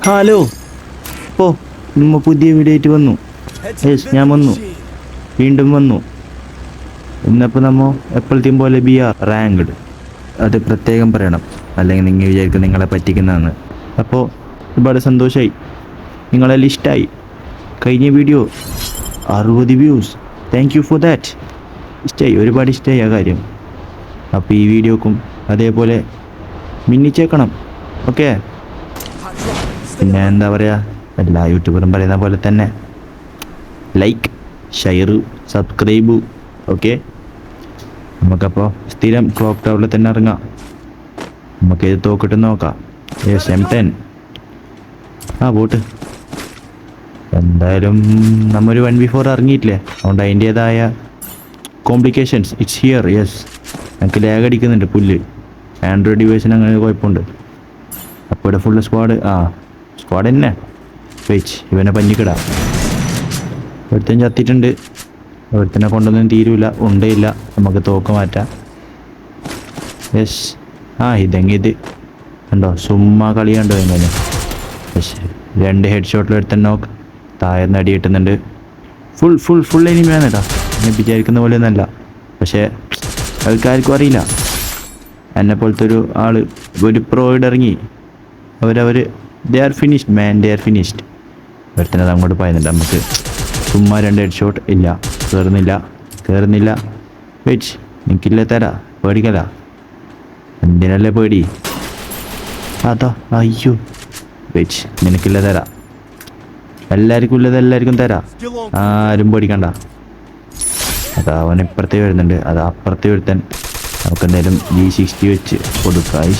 Hello, ഓ നമ്മ പുതിയ video ആയിട്ട് വന്നു. യെസ്, ഞാൻ വന്നു, വീണ്ടും വന്നു. ഇന്നപ്പോൾ നമ്മൾ എപ്പോഴത്തെയും പോലെ BR റാങ്ക്ഡ്. അത് പ്രത്യേകം പറയണം, അല്ലെങ്കിൽ നിങ്ങൾ വിചാരിക്കും നിങ്ങളെ പറ്റിക്കുന്നതാണ്. അപ്പോൾ ഒരുപാട് സന്തോഷമായി, നിങ്ങളെല്ലാം ഇഷ്ടമായി. കഴിഞ്ഞ video 60 views. Thank you for that. ഇഷ്ടമായി, ഒരുപാട് ഇഷ്ടമായി ആ കാര്യം. അപ്പോൾ ഈ വീഡിയോക്കും അതേപോലെ മിന്നിച്ചേക്കണം. ഓക്കെ, പിന്നെ എന്താ പറയുക, എല്ലാ യൂട്യൂബറും പറയുന്ന പോലെ തന്നെ ലൈക്ക്, ഷെയർ, സബ്സ്ക്രൈബ്. ഓക്കെ, നമുക്കപ്പോൾ സ്ഥിരം ക്ലോക്ക് ടവറിൽ തന്നെ ഇറങ്ങാം. നമുക്കിത് തോക്കിട്ട് നോക്കാം. M10 pot. എന്തായാലും നമ്മൊരു 1v4 ഇറങ്ങിയിട്ടില്ലേ, അതുകൊണ്ട് അതിൻ്റേതായ കോംപ്ലിക്കേഷൻസ് ഇറ്റ്സ് ഹിയർ. യെസ്, എനിക്ക് ലാഗ് അടിക്കുന്നുണ്ട് പുല്ല്. ആൻഡ്രോയിഡ് ഡിവൈസിന് അങ്ങനെ കുഴപ്പമുണ്ട്. അപ്പോൾ ഇവിടെ ഫുള്ള് സ്ക്വാഡ് തന്നെ. വെച്ച് ഇവനെ പഞ്ഞിക്കിടാം. ഒരുത്തൻ ചത്തിട്ടുണ്ട്. ഒരുത്തനെ കൊണ്ടൊന്നും തീരൂല, ഉണ്ടയില്ല. നമുക്ക് തോക്ക് മാറ്റാം. യെസ്, ഇത് കണ്ടോ, ചുമ്മാ കളി കണ്ടോ എങ്ങനെ. യെസ്, 2 ഹെഡ് ഷോട്ടിൽ ഒരുത്തൻ നോക്ക്. താഴെന്ന് അടി കിട്ടുന്നുണ്ട്. ഫുൾ എനിമിയാണ് കേട്ടോ. ഞാൻ വിചാരിക്കുന്ന പോലെ ഒന്നല്ല, പക്ഷേ ആൾക്കാർക്കും അറിയില്ല. എന്നെ പോലത്തെ ഒരു ആൾ, ഒരു പ്രോയിഡ് ഇറങ്ങി. They are finished man, they are finished. ഒരുത്തനത് അങ്ങോട്ട് പായുന്നുണ്ട്. നമുക്ക് ചുമ്മാ 2 ഹെഡ് ഷോട്ട്. ഇല്ല, കയറുന്നില്ല. വെച്ച് നിനക്കില്ല, തരാ, പേടിക്കല. എന്തിനല്ലേ പേടി? അയ്യോ, വെച്ച് നിനക്കില്ല, തരാ. എല്ലാവർക്കും ഉള്ളത് എല്ലാവർക്കും തരാം, ആരും പേടിക്കണ്ട. അവൻ ഇപ്പുറത്തേ വരുന്നുണ്ട്. അപ്പുറത്തേ ഒരുത്തൻ. നമുക്ക് എന്തായാലും G60 വെച്ച് കൊടുക്കാം.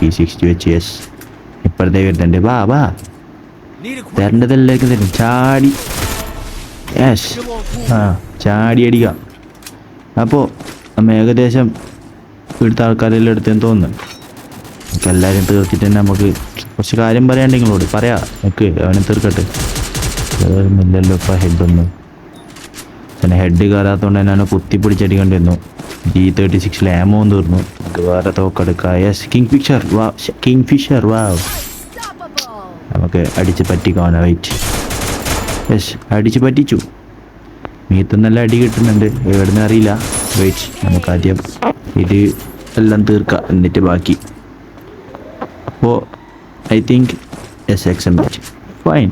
G60 വെച്ച്. യെസ്, ഇപ്പുറത്തേ വരുന്നുണ്ട്. വാ, തരേണ്ടത് എല്ലാവർക്കും തരും. ചാടി. യെസ്, ചാടി അടിക്കാം. അപ്പോൾ നമ്മൾ ഏകദേശം ഇവിടുത്തെ ആൾക്കാരെല്ലാം എടുത്തെന്ന് തോന്നുന്നു. നമുക്ക് എല്ലാവരും തീർത്തിട്ട് തന്നെ നമുക്ക് കുറച്ച് കാര്യം പറയാണ്ട് നിങ്ങളോട് പറയാം. നമുക്ക് അവനെ തീർക്കട്ടെ. ഇല്ലല്ലോ ഇപ്പം ഹെഡൊന്നും. പിന്നെ ഹെഡ് കയറാത്തതുകൊണ്ട് തന്നെ അവനെ കുത്തി പിടിച്ചടിക്കേണ്ടി വന്നു. G36 ആമോൻ തീർന്നു. നമുക്ക് വേറെ തോക്കെടുക്കാം. യെസ്, കിങ് ഫിഷർ വാ. നമുക്ക് അടിച്ച് പറ്റിക്കാനാ. വെയിറ്റ്. യെസ്, അടിച്ച് പറ്റിച്ചു. മീത്ത് നല്ല അടി കിട്ടുന്നുണ്ട്, എവിടുന്ന് അറിയില്ല. വെയിറ്റ്, നമുക്ക് ആദ്യം ഇത് എല്ലാം തീർക്കാം, എന്നിട്ട് ബാക്കി. അപ്പോൾ ഐ തിങ്ക് SXM ഫൈൻ.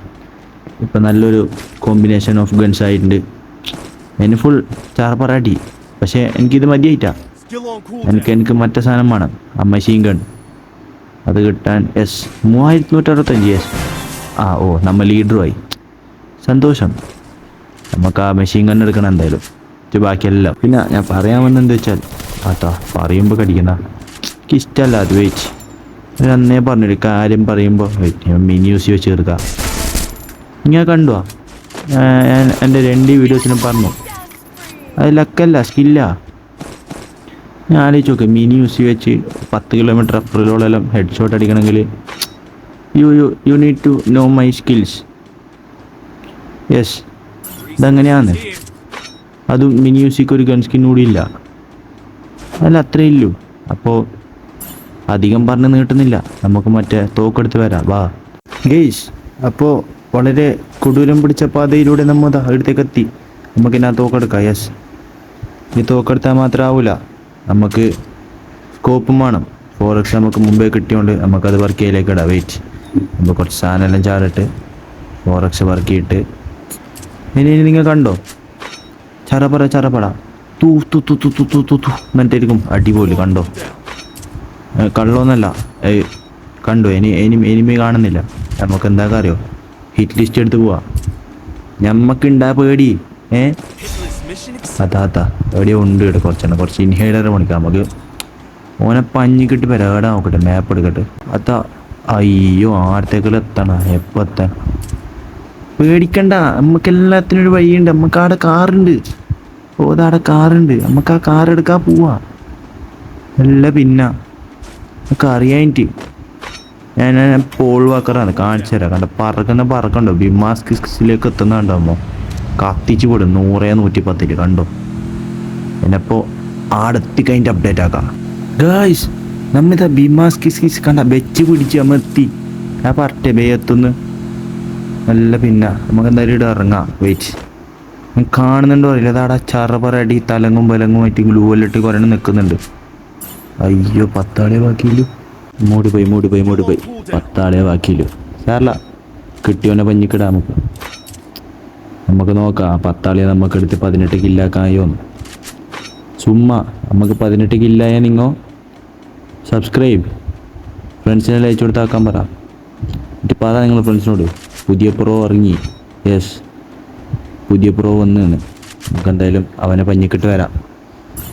ഇപ്പം നല്ലൊരു കോമ്പിനേഷൻ ഓഫ് ഗൺസ് ആയിട്ടുണ്ട്. അതിന് ഫുൾ ചാർപ്പറാട്ടി. പക്ഷേ എനിക്കിത് മതിയായിട്ടാ. എനിക്ക് മറ്റേ സാധനം വേണം, ആ മെഷീൻ ഗൺ. അത് കിട്ടാൻ 3165. യെസ്, നമ്മൾ ലീഡറുമായി. സന്തോഷം. നമുക്ക് ആ മെഷീൻ ഗൺ എടുക്കണം എന്തായാലും. ഇത് ബാക്കിയെല്ലാം. പിന്നെ ഞാൻ പറയാൻ വന്നെന്താ വെച്ചാൽ, പറയുമ്പോൾ കടിക്കുന്ന എനിക്കിഷ്ടമല്ല അത്. വെയിറ്റ്, അന്നേ പറഞ്ഞൊരു കാര്യം പറയുമ്പോൾ മിനി യൂസ് വെച്ച് തീർക്കാം. ഇങ്ങനെ കണ്ടുവാ, ഞാൻ എൻ്റെ 2 വീഡിയോസിനും പറഞ്ഞു. അത് ലക്കല്ല, സ്കില്ല. ഞാൻ ആലോചിച്ച് നോക്ക്, മിനി യൂസ് വെച്ച് 10 കിലോമീറ്റർ അപ്പുറത്തോളം ഹെഡ് ഷോട്ട് അടിക്കണമെങ്കിൽ you need to know my skills. Yes, ഇതങ്ങനെയാണ്. അതും മിനി യൂസിക്ക് ഒരു ഗൺ സ്കിൻ കൂടി ഇല്ല. അത്രേ ഇല്ലൂ. അപ്പോൾ അധികം പറഞ്ഞ് നീട്ടുന്നില്ല, നമുക്ക് മറ്റേ തോക്കെടുത്ത് വരാം. വാ ഗെയ്സ്. അപ്പോൾ വളരെ കൊടൂരം പിടിച്ച പാതയിലൂടെ നമ്മൾ അടുത്തേക്ക് എത്തി. നമുക്കിനാ തോക്കെടുക്കാം. യെസ്, ഈ തോക്കെടുത്താൽ മാത്രം ആവില്ല, നമുക്ക് സ്കോപ്പും വേണം. 4x നമുക്ക് മുമ്പേ കിട്ടിയോണ്ട് നമുക്കത് വർക്ക് ചെയ്യലേക്ക് ഇടാം. വെയിറ്റ്, നമ്മൾ കുറച്ച് സാധനമെല്ലാം ചാടിട്ട് 4x വർക്ക് ചെയ്തിട്ട് ഇനി നിങ്ങൾ കണ്ടോ, ചറപട തൂ എന്നിട്ടായിരിക്കും അടിപൊളി. കണ്ടോ, കള്ളൊന്നല്ല, കണ്ടോ. എനിമി കാണുന്നില്ല. നമുക്ക് എന്താ അറിയോ, ഹിറ്റ് ലിസ്റ്റ് എടുത്ത് പോവാ. ഞമ്മക്കുണ്ടാ പേടി. എവിടെയോ ഉണ്ട് ഇവിടെ. കുറച്ച് ഇൻഹേലർ പണിക്കാം നമുക്ക്. ഓനെ പഞ്ഞി കിട്ടി വരാടാ. നോക്കട്ടെ, മാപ്പ് എടുക്കട്ടെ. അയ്യോ, ആടത്തേക്കെല്ലാം എത്തണം. എപ്പോൾ എത്താൻ? പേടിക്കണ്ട, നമുക്ക് എല്ലാത്തിനും ഒരു വഴിയുണ്ട്. നമുക്ക് അവിടെ കാറുണ്ട്. അവിടെ കാറുണ്ട്. നമുക്ക് ആ കാർ എടുക്കാൻ പോവാ. എല്ലാം പിന്നെ നമുക്ക് അറിയാനിട്ട് ഞാൻ പോൾ വാക്കറാണ്, കാണിച്ചു തരാം. കണ്ട പറക്കണ്ടോ, ബിമാസ്കിലേക്ക് എത്തുന്നുണ്ടാകുമ്പോൾ കത്തിച്ച് വിടും 100-110. കണ്ടോ, എന്നപ്പോൾ ആടെത്തി കഴിഞ്ഞിട്ട് അപ്ഡേറ്റ് ആക്കാം. ഗായ്സ്, നമ്മളിതാ ബിമാസ് കിസ് കണ്ട വെച്ച് പിടിച്ച് അമർത്തി ഞാൻ പറട്ടെ എത്തുന്നു നല്ല. പിന്നെ നമുക്ക് എന്തായാലും ഇവിടെ ഇറങ്ങാം. വെയിറ്റ്, ഞാൻ കാണുന്നുണ്ടോ അറിയില്ല. അതാടാ ചറപറടി തലങ്ങും ബലങ്ങുമായിട്ട് ഗ്ലൂവല്ലിട്ട് കുറേ നിൽക്കുന്നുണ്ട്. അയ്യോ 10 ആളെ ബാക്കിയില്ലു. മൂടി പോയി 10 ആളെ ബാക്കിയില്ലു. സാറില്ല, കിട്ടിയോനെ പഞ്ഞിക്കിടാം. നമുക്ക് നോക്കാം 10 ആളെ നമുക്ക് എടുത്ത് 18 കില്ലാക്കായോന്ന്. ചുമ്മാ നമുക്ക് 18 കില്ലായ നിങ്ങോ സബ്സ്ക്രൈബ് ഫ്രണ്ട്സിനെ അയച്ചു കൊടുത്താക്കാൻ പറ. എന്നിട്ട് പറയാം നിങ്ങൾ ഫ്രണ്ട്സിനോട് പുതിയ പ്രോ ഇറങ്ങി. യെസ്, പുതിയ പ്രോ വന്നാണ്. നമുക്ക് എന്തായാലും അവനെ പഞ്ഞിക്കിട്ട് വരാം.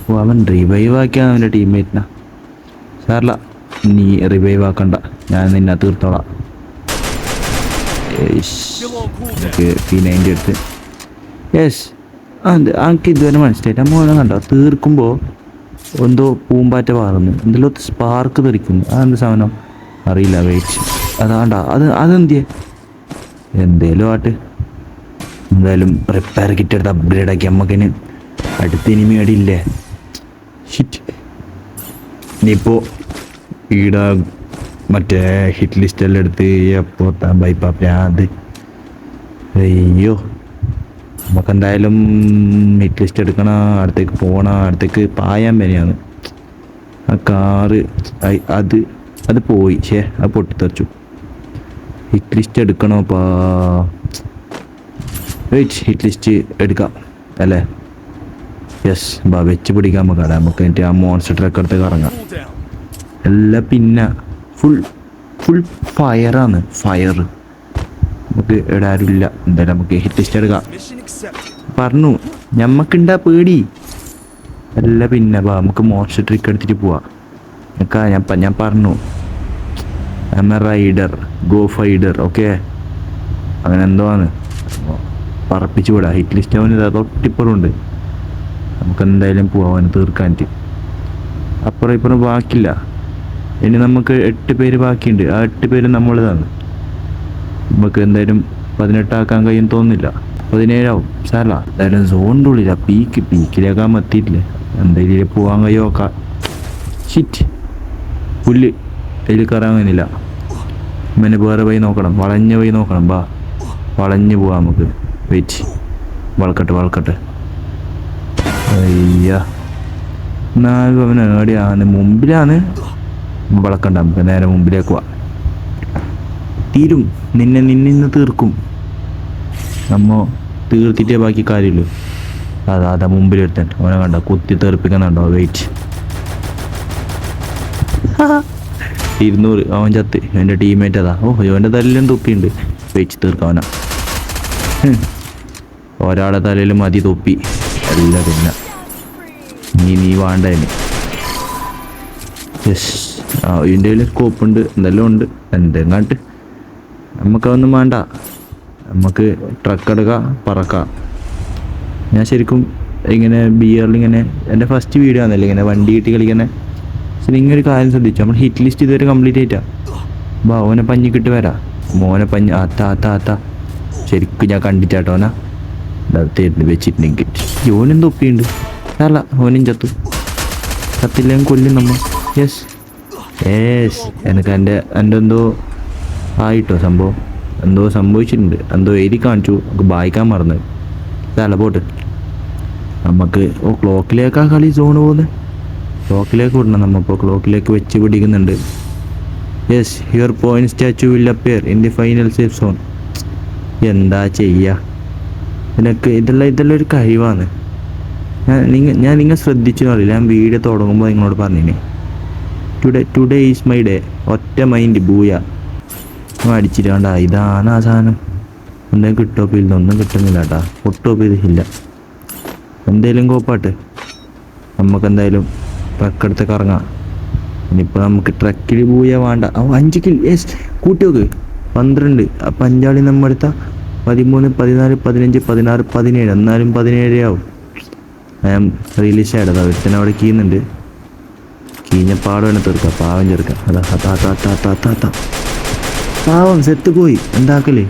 ഓ, അവൻ റിവൈവ് ആക്കിയാണ് അവൻ്റെ ടീംമേറ്റിനെ. സാറില്ല, നീ റിവൈവ് ആക്കണ്ട, ഞാൻ നിന്നെ തീർത്തോളാം. P90 എടുത്ത്. യെസ്, ആൾക്ക് ഇതുവരെ മനസ്സിലായിട്ട് മോനെ കണ്ടോ തീർക്കുമ്പോൾ എന്തോ പൂമ്പാറ്റ പാറുന്നു, എന്തെല്ലോ സ്പാർക്ക് തെറിക്കുന്നു. അതെന്ത് സാധനം അറിയില്ല. വെയിറ്റ്, അതാണ്ടാ അതെന്തിയെ എന്തേലും ആട്ട്. എന്തായാലും റിപ്പയർ കിറ്റ് എടുത്ത് അപ്ഗ്രേഡ് ആക്കി നമുക്കിന് അടുത്ത ഇനിമി അടിയില്ലേ. ഹിറ്റ് ഇനിയിപ്പോൾ ഈട മറ്റേ ഹിറ്റ് ലിസ്റ്റെല്ലാം എടുത്ത് എപ്പോൾ ബൈപ്പാത്. അയ്യോ, നമുക്കെന്തായാലും ഹിറ്റ് ലിസ്റ്റ് എടുക്കണം. അടുത്തേക്ക് പോകണം, അടുത്തേക്ക് പായാൻ വരെയാണ്. ആ കാറ് അത് പോയി. അത് പൊട്ടിത്തെറിച്ചു. ഹിറ്റ് ലിസ്റ്റ് എടുക്കണോപ്പാ. വെയിറ്റ്, ഹിറ്റ് ലിസ്റ്റ് എടുക്കാം അല്ലേ? യെസ്, വെച്ച് പിടിക്കാൻ നമുക്ക്. നമുക്ക് എന്നിട്ട് ആ മോൺസ്റ്റർ ട്രക്ക് എടുത്ത് കറങ്ങാം എല്ലാം. പിന്നെ ഫുൾ ഫയറാണ്. ഫയർ നമുക്ക് ഇവിടെ ആരും ഇല്ല. എന്തായാലും നമുക്ക് ഹിറ്റ് ലിസ്റ്റ് എടുക്കാം. പറഞ്ഞു ഞമ്മക്കുണ്ടാ പേടി അല്ല. പിന്നെ നമുക്ക് മോൺസ്റ്റർ ട്രിക്ക് എടുത്തിട്ട് പോവാം. ഞാൻ പറഞ്ഞു റൈഡർ ഗോ ഫൈഡർ. ഓക്കെ, അങ്ങനെ എന്തോ ആണ്. പറപ്പിച്ചു വിടാം. ഹിറ്റ് ലിസ്റ്റ് അവന് തൊട്ടിപ്പുറമുണ്ട്. നമുക്ക് എന്തായാലും പോവാൻ തീർക്കാനിട്ട്. അപ്പുറം ഇപ്പുറം ബാക്കില്ല. ഇനി നമുക്ക് 8 പേര് ബാക്കിയുണ്ട്. ആ 8 പേര് നമ്മളിതാണ്. നമുക്ക് എന്തായാലും 18 ആക്കാൻ കഴിയും തോന്നുന്നില്ല. 17 ആവും. സാറല്ല, എന്തായാലും സോണിൻ്റെ ഉള്ളില്ല. പീക്കിലേക്കാൻ എത്തിയിട്ടില്ലേ. എന്തായാലും പോകാൻ കഴിയോ നോക്കാം. ഷിറ്റ്, പുല്ല് അതിൽ കയറാൻ കഴിയുന്നില്ല. പിന്നെ വേറെ വഴി നോക്കണം, വളഞ്ഞ വഴി നോക്കണം. വളഞ്ഞ് പോവാം നമുക്ക്. വെയിറ്റ്, വളക്കട്ടെ. അയ്യാ, എന്നാലും അവൻ എവിടെയാണ്? മുമ്പിലാണ്. വളക്കണ്ട, നമുക്ക് നേരെ മുമ്പിലേക്ക് പോവാം. തീരും, നിന്നെ തീർക്കും. നമ്മ തീർത്തിട്ടേ ബാക്കി കാര്യമില്ലു. അതാ മുമ്പിലെടുത്താൻ അവനെ കണ്ട കുത്തി തെറിപ്പിക്കുന്നുണ്ടോ? വെയിറ്റ്, 200 അവൻ ചത്ത്. എൻ്റെ ടീമേറ്റ് അതാ. അവൻ്റെ തലയിലും തൊപ്പിയുണ്ട്. വെയിറ്റ് തീർക്കാവനാ. ഒരാളെ തലയിൽ മതി തൊപ്പി അല്ല. പിന്നെ നീ വേണ്ടതിന്. യെസ്, ഇതിൻ്റെ കയ്യിൽ സ്കോപ്പ് ഉണ്ട്, എന്തെല്ലാം ഉണ്ട്. എന്തെങ്ങാട്ട് നമുക്കതൊന്നും വേണ്ട. നമുക്ക് ട്രക്ക് എടുക്കാം, പറക്കാം. ഞാൻ ശരിക്കും ഇങ്ങനെ ഇങ്ങനെ എൻ്റെ ഫസ്റ്റ് വീഡിയോ ആണല്ലോ ഇങ്ങനെ വണ്ടി കിട്ടി കളിക്കുന്നത്. പക്ഷെ നിങ്ങളൊരു കാര്യം ശ്രദ്ധിച്ചു, നമ്മൾ ഹിറ്റ് ലിസ്റ്റ് ഇതുവരെ കംപ്ലീറ്റ് ആയിട്ടാ. ഓനെ പഞ്ഞിക്കിട്ട് വരാം. മോനെ പഞ്ഞ് ആത്ത ശരിക്കും ഞാൻ കണ്ടിട്ടാട്ടോനാ തരുന്ന് വെച്ചിട്ടുണ്ടെങ്കിൽ. ഓനും തൊപ്പിയുണ്ട്. അല്ല, ഓനും ചത്തില്ലെങ്കിൽ കൊല്ലും നമ്മൾ. യെസ്, എനിക്ക് എൻ്റെ എന്തോ ആയിട്ടോ സംഭവം. എന്തോ സംഭവിച്ചിട്ടുണ്ട്. എന്തോ എഴുതി കാണിച്ചു, നമുക്ക് വായിക്കാൻ മറന്നു. അല്ല പോട്ട്, നമുക്ക് ക്ലോക്കിലേക്കാ കളി സോണ് പോകുന്നത്. ക്ലോക്കിലേക്ക് വിടണം. നമ്മളിപ്പോൾ ക്ലോക്കിലേക്ക് വെച്ച് പിടിക്കുന്നുണ്ട്. Yes, your point statue will appear in the final safe zone. എന്താ ചെയ്യുക? ഇതെല്ലാം ഒരു കഴിവാണ്. നിങ്ങൾ ശ്രദ്ധിച്ചു അറിയില്ല. ഞാൻ വീഡിയോ തുടങ്ങുമ്പോൾ നിങ്ങളോട് പറഞ്ഞിനെ ടുഡേ ഈസ് മൈ ഡേ. ഒറ്റ മൈൻഡ് ബൂയ അടിച്ചിട്ടാണ്ട. ഇതാണ് ആ സാധനം. എന്തെങ്കിലും കിട്ടോപ്പ് ഇല്ല, ഒന്നും കിട്ടുന്നില്ല കേട്ടാ. ഒട്ടോപ്പ് ഇതില്ല. എന്തേലും കോപ്പാട്ട്. നമുക്കെന്തായാലും ട്രക്കെടുത്ത് കറങ്ങാം. ഇനിയിപ്പോൾ നമുക്ക് ട്രക്കിൽ ബൂയ വേണ്ട. 5 കിൽ. യെസ്, കൂട്ടി നോക്ക്. 12. അപ്പം 5 ആളി നമ്മളെടുത്ത 13, 14, 15, 16, 17. എന്നാലും 17 ആവും. ഞാൻ റിലീസ് ആയിട്ടതാ. ഒരുത്തന്നെ അവിടെ കീയുന്നുണ്ട്. കീഞ്ഞപ്പാട് വേണം തീർക്കാം. പാവം ചേർക്കാം. അതാ പാവം സെത്ത് പോയി. എന്താക്കല്?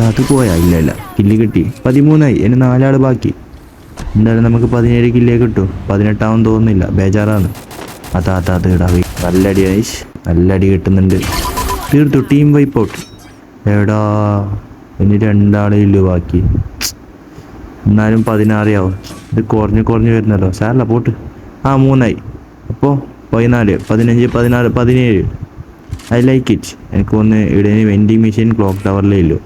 അത് പോയാ? ഇല്ല, കില്ല് കിട്ടി. 13ആയി. ഇനി 4 ആൾ ബാക്കി. എന്തായാലും നമുക്ക് 17 കില്ലേ കിട്ടും. 18 ആവും തോന്നുന്നില്ല. ബേജാറാണ്. അതാ ഇടാ. നല്ല അടി കിട്ടുന്നുണ്ട്. തീർത്തു. Team wipe out. എടാ ഇനി 2 ആളേ ഇല്ലു ബാക്കി. എന്നാലും 16 ആവും. ഇത് കുറഞ്ഞ് വരുന്നല്ലോ. സാറല്ല പോട്ട്. 3 ആയി. അപ്പോൾ 14, 15, 16, 17. I like it. എനിക്ക് ഒന്ന് ഇവിടെ വെൻഡിങ് മെഷീൻ ക്ലോക്ക് ടവറിലേ ഇല്ലു.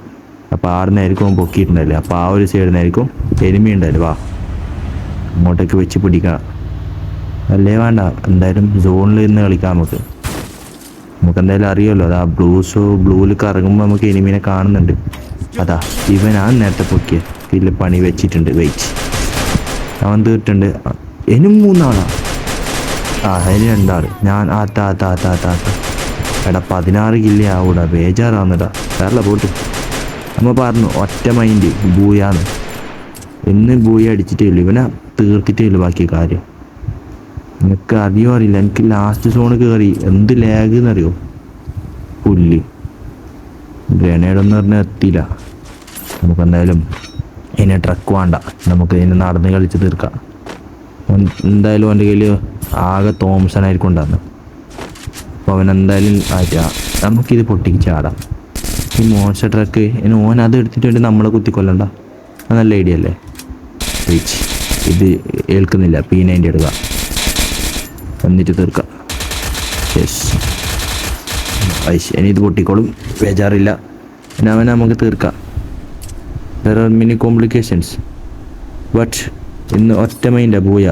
അപ്പോൾ ആടുന്നായിരിക്കും പൊക്കിയിട്ടുണ്ടല്ലേ. അപ്പോൾ ആ ഒരു സൈഡിൽ നിന്നായിരിക്കും എനിമി ഉണ്ടല്ലോ. വാ അങ്ങോട്ടേക്ക് വെച്ച് പിടിക്കണം. അല്ലേ വേണ്ട, എന്തായാലും സോണിൽ നിന്ന് കളിക്കാം. നമുക്ക് എന്തായാലും അറിയാമല്ലോ. അതാ ബ്ലൂവിൽ കറങ്ങുമ്പോൾ നമുക്ക് എനിമീനെ കാണുന്നുണ്ട്. അതാ ഇവനാണ് നേരത്തെ പൊക്കിയ ഇതിൽ പണി വെച്ചിട്ടുണ്ട്. വെയിറ്റ്, അവൻ തീർട്ടുണ്ട്. ഇനി 3 ആളാ. അതിന് 2 ആൾ. ഞാൻ എടാ 16 കില്ലേ ആവൂടാ. ബേജാറാവുന്നടാ. വേറല്ല പോട്ട്. നമ്മൾ പറഞ്ഞു ഒറ്റ മൈൻഡ് ബൂയാന്ന്. ഇന്ന് ബൂയ അടിച്ചിട്ടേ ഇല്ലു. ഇവനെ തീർത്തിട്ടേ ഇല്ലു ബാക്കി കാര്യം. എനിക്ക് അറിയോ അറിയില്ല. എനിക്ക് ലാസ്റ്റ് സോണ് കയറി എന്ത് ലാഗ് എന്നറിയോ. പുല്ല് ഗ്രനേഡൊന്നും പറഞ്ഞാൽ എത്തിയില്ല. നമുക്ക് എന്തായാലും ഇതിനെ ട്രക്ക് വേണ്ട. നമുക്ക് ഇതിനെ നടന്ന് കളിച്ച് തീർക്കാം. എന്തായാലും അവൻ്റെ കയ്യിൽ ആകെ തോംസൺ ആയിരിക്കും ഉണ്ടാകുന്നത്. അപ്പോൾ അവൻ എന്തായാലും നമുക്കിത് പൊട്ടിക്ക് ചാടാം. ഈ മോൺസ്റ്റർ ട്രക്ക് ഇനി ഓൻ അത് എടുത്തിട്ട് വേണ്ടി നമ്മളെ കുത്തിക്കൊല്ലണ്ട. അത് നല്ല ഐഡിയ അല്ലേ. വെയിറ്റ്, ഇത് ഏൽക്കുന്നില്ല. P90 എടുക്കുക, എന്നിട്ട് തീർക്കാം. യെസ്, ഇനി ഇത് പൊട്ടിക്കോളും. ബേജാറില്ല. പിന്നെ അവനെ നമുക്ക് തീർക്കാം. There are many complications but ഇന്ന് ഒറ്റ മൈൻഡാ. ബൂയ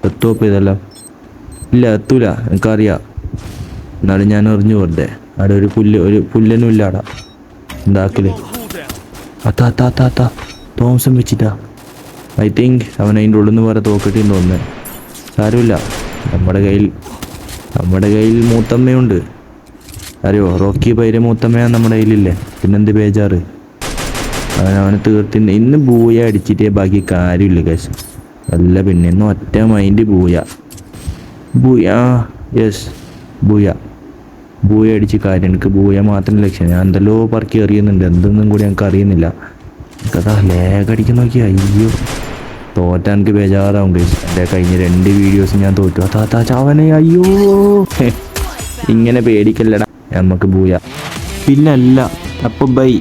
എത്തുവപ്പോൾ ഇതെല്ലാം ഇല്ല, എത്തൂല. എനിക്കറിയാം. എന്നാലും ഞാൻ എറിഞ്ഞു വെറുതെ. അവിടെ ഒരു പുല്ലനും ഇല്ല. അവിടെ എന്താക്കല്. തോംസം വെച്ചിട്ടാ. ഐ തിങ്ക് അവൻ അതിൻ്റെ ഉള്ളിൽ നിന്ന് വേറെ തോക്കിട്ടെന്ന് തോന്നുന്നത്. സാരമില്ല, നമ്മുടെ കയ്യിൽ മൂത്തമ്മയുണ്ട്. അറിയോ, റോക്കി പൈര മൂത്തമ്മയാണ് നമ്മുടെ കയ്യിലില്ലേ. പിന്നെന്ത് ബേജാറ്. അവനെ തീർത്തിന്. ഇന്ന് ബൂയ അടിച്ചിട്ടേ ബാക്കി കാര്യമില്ല കേസ്. അല്ല പിന്നെ ഇന്ന് ഒറ്റ മൈൻഡ് ബൂയ. യെസ്, ബൂയ അടിച്ച് കാര്യം. എനിക്ക് ബൂയ മാത്രം ലക്ഷ്യം. ഞാൻ എന്തെല്ലോ പറക്കി അറിയുന്നുണ്ട്. എന്തൊന്നും കൂടി ഞങ്ങൾക്ക് അറിയുന്നില്ല. എനിക്കതാ ലേഗ് അടിക്കാൻ നോക്കിയാ. അയ്യോ, തോറ്റ എനിക്ക് ബേജാറാവും കേസ്. എൻ്റെ കഴിഞ്ഞ 2 വീഡിയോസ് ഞാൻ തോറ്റു. ചാവനെ. അയ്യോ, ഇങ്ങനെ പേടിക്കല്ലടാ. നമുക്ക് ബൂയ. പിന്നല്ല. അപ്പോൾ ബൈ.